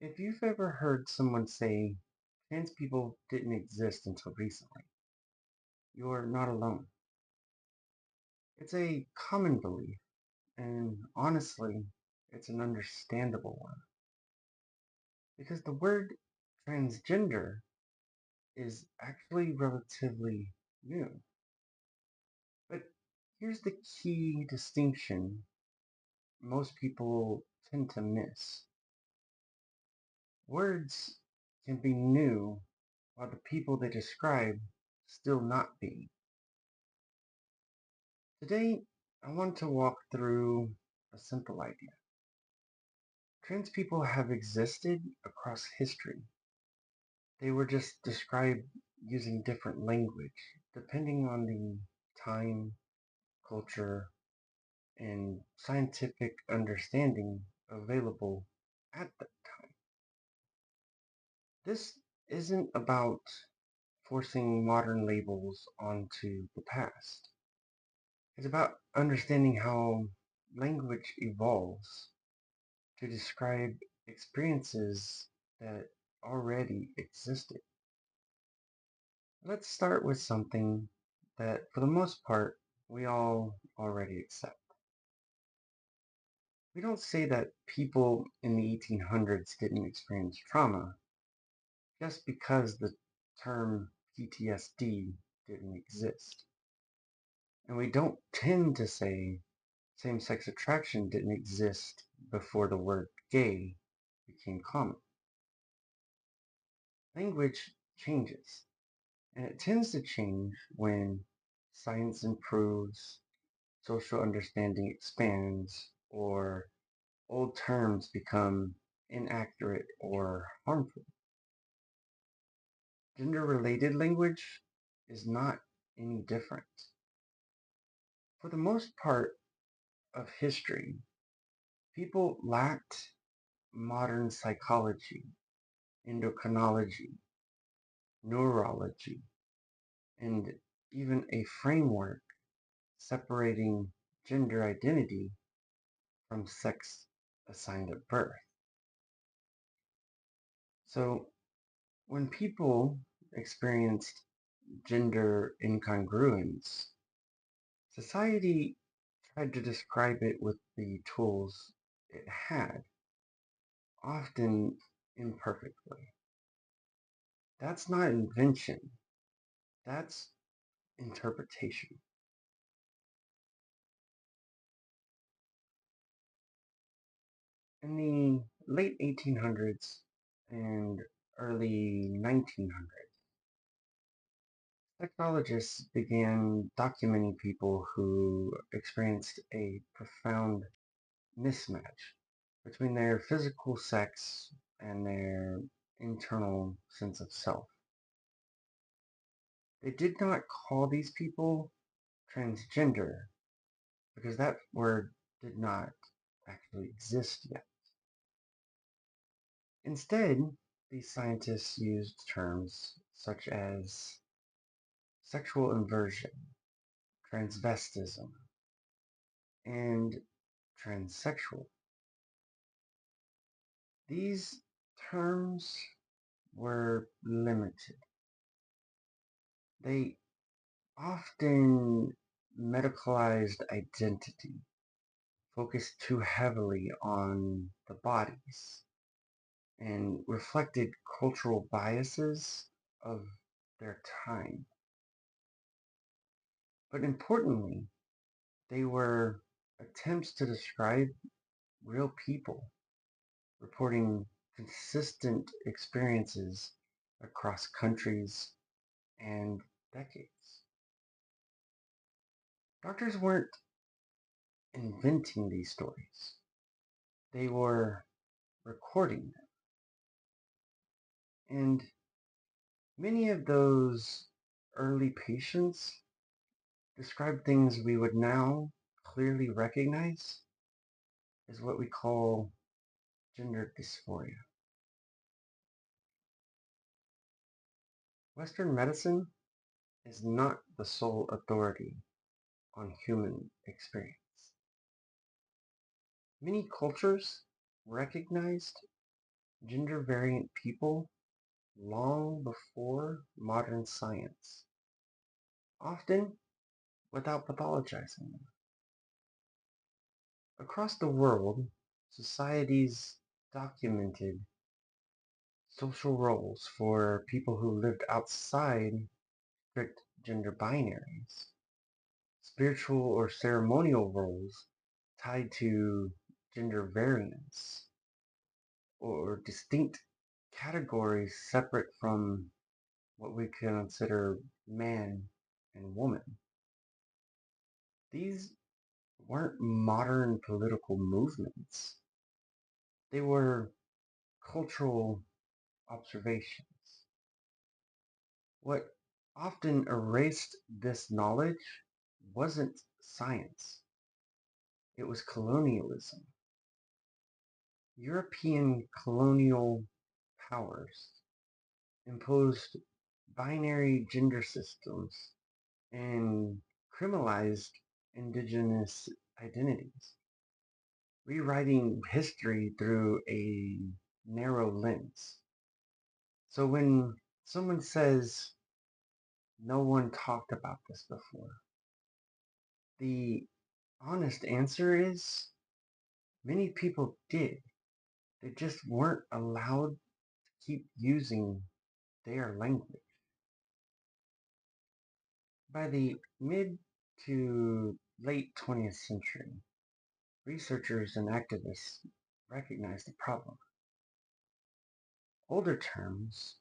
If you've ever heard someone say trans people didn't exist until recently, you're not alone. It's a common belief, and honestly, it's an understandable one. Because the word transgender is actually relatively new. But here's the key distinction most people tend to miss. Words can be new while the people they describe still not be. Today, I want to walk through a simple idea. Trans people have existed across history. They were just described using different language, depending on the time, culture, and scientific understanding available at that time. This isn't about forcing modern labels onto the past. It's about understanding how language evolves to describe experiences that already existed. Let's start with something that, for the most part, we all already accept. We don't say that people in the 1800s didn't experience trauma just because the term PTSD didn't exist. And we don't tend to say same sex attraction didn't exist before the word gay became common. Language changes, and it tends to change when science improves, social understanding expands, or old terms become inaccurate or harmful. Gender-related language is not any different. For the most part of history, people lacked modern psychology, endocrinology, neurology, and even a framework separating gender identity from sex assigned at birth. So when people experienced gender incongruence, society tried to describe it with the tools it had, often imperfectly. That's not invention, that's interpretation. In the late 1800s and early 1900s, psychologists began documenting people who experienced a profound mismatch between their physical sex and their internal sense of self. They did not call these people transgender because that word did not actually exist yet. Instead, these scientists used terms such as sexual inversion, transvestism, and transsexual. These terms were limited. They often medicalized identity, focused too heavily on the bodies, and reflected cultural biases of their time. But importantly, they were attempts to describe real people, reporting consistent experiences across countries and decades. Doctors weren't inventing these stories, they were recording them. And many of those early patients described things we would now clearly recognize as what we call gender dysphoria. Western medicine is not the sole authority on human experience. Many cultures recognized gender variant people long before modern science, often without pathologizing them. Across the world, societies documented social roles for people who lived outside strict gender binaries, spiritual or ceremonial roles tied to gender variance, or distinct categories separate from what we consider man and woman. These weren't modern political movements, they were cultural observations. What often erased this knowledge wasn't science, it was colonialism. European colonial powers imposed binary gender systems and criminalized indigenous identities, rewriting history through a narrow lens. So when someone says, no one talked about this before, the honest answer is many people did. They just weren't allowed to keep using their language. By the mid to late 20th century, researchers and activists recognized the problem. Older terms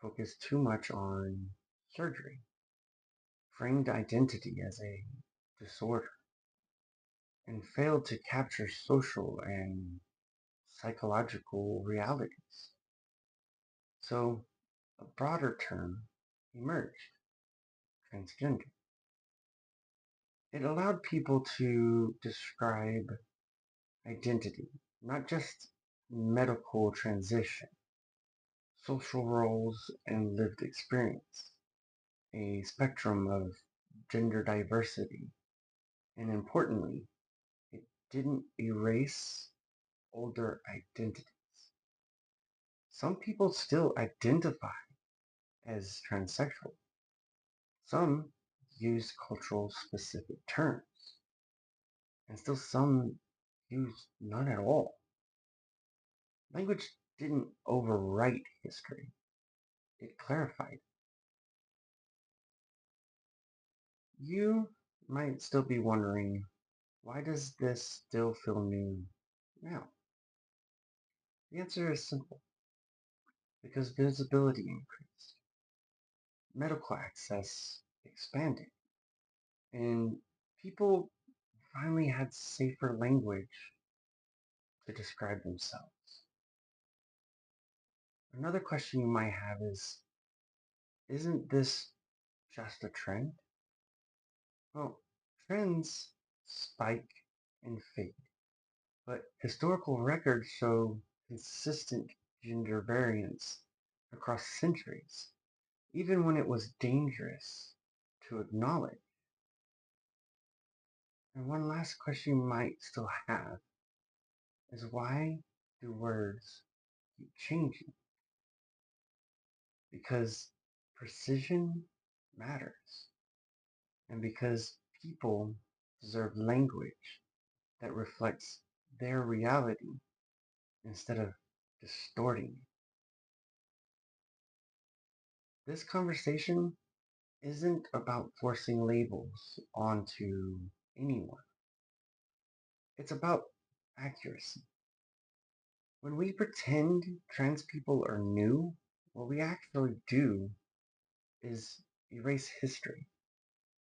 focused too much on surgery, framed identity as a disorder, and failed to capture social and psychological realities. So a broader term emerged, transgender. It allowed people to describe identity, not just medical transition, social roles, and lived experience, a spectrum of gender diversity, and importantly, it didn't erase older identities. Some people still identify as transsexual. Some use cultural specific terms, and still some use none at all. Language didn't overwrite history, it clarified. You might still be wondering, why does this still feel new now? The answer is simple, because visibility increased, medical access expanded, and people finally had safer language to describe themselves. Another question you might have is, isn't this just a trend? Well, trends spike and fade, but historical records show consistent gender variance across centuries, even when it was dangerous to acknowledge. And one last question you might still have is, why do words keep changing? Because precision matters, and because people deserve language that reflects their reality instead of distorting it. This conversation isn't about forcing labels onto anyone. It's about accuracy. When we pretend trans people are new, what we actually do is erase history,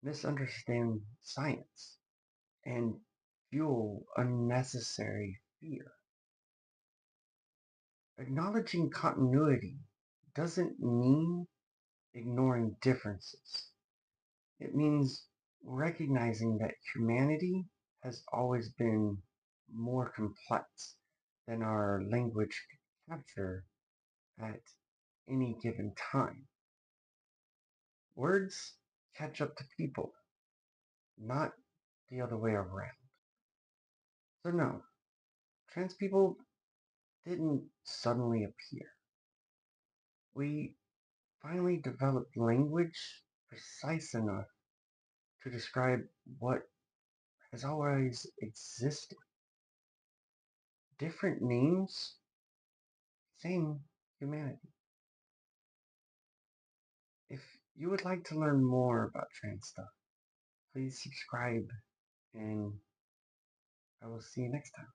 misunderstand science, and fuel unnecessary fear. Acknowledging continuity doesn't mean ignoring differences. It means recognizing that humanity has always been more complex than our language can capture at any given time. Words catch up to people, not the other way around. So no, trans people didn't suddenly appear. We finally developed language precise enough to describe what has always existed. Different names, same humanity. If you would like to learn more about trans stuff, please subscribe and I will see you next time.